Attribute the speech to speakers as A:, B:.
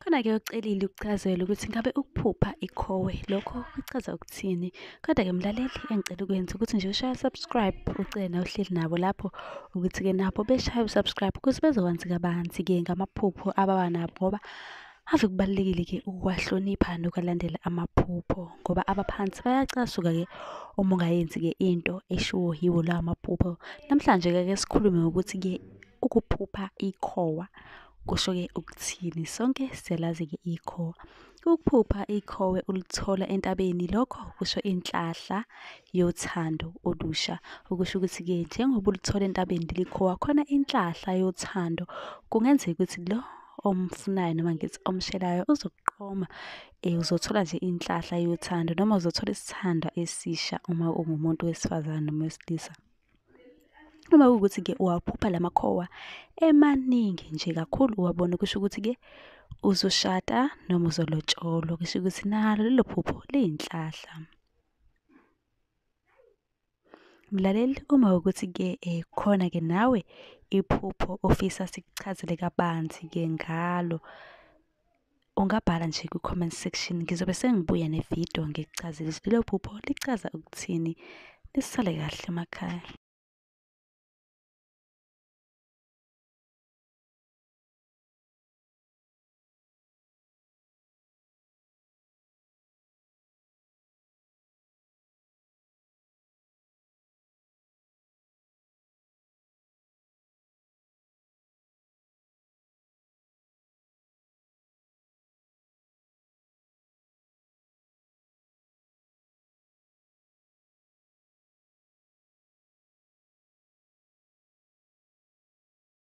A: Khona-ke ucelile ukuchazela ukuthi ngabe ukuphupha ikhowe lokho kuchaza ukuthini. Kodwa-ke mlaleli, engicela ukwenza ukuthi nje ushaya subscribe, ucele nawe uhleli nabo lapho ukuthi-ke nabo beshaye u-subscribe ukuze bezokwazi kabanzi-ke ngamaphupho ababa nabo, ngoba ave kubalulekile-ke ukuwahlonipha nokulandela amaphupho, ngoba abaphansi bayacasuka-ke uma ungayenzi-ke into eshiwo yiwo lawo maphupho. Namhlanje-ke sikhulume ngokuthi-ke ukuphupha ikhowa kusho-ke ukuthini. Sonke siyalazi-ke ikhowa. Ukuphupha ikhowe ulithola entabeni, lokho kusho inhlahla yothando olusha. Okusho ukuthi-ke njengoba ulithola entabeni leli khowa, khona inhlahla yothando. Kungenzeka ukuthi lo omfunayo noma ngithi omshelayo uzokuqoma, uzothola nje inhlahla yothando noma uzothola isithandwa esisha uma ungumuntu wesifazane noma wesilisa. Uma kuwukuthi-ke uwaphupha lamakhowa emaningi nje kakhulu uwabona, kusho ukuthi-ke uzoshada noma uzolotsholwa. Kusho ukuthi nalo lelo phupho liyinhlahla. Mlaleli, uma ukuthi-ke khona-ke nawe iphupho ofisa sikuchazele kabanzi-ke ngalo, ungabhala nje ku-comment section. Ngizobe sengibuya nevidiyo ngikuchazele ukuthi lelo phupho lichaza ukuthini. Nisale kahle emakhaya.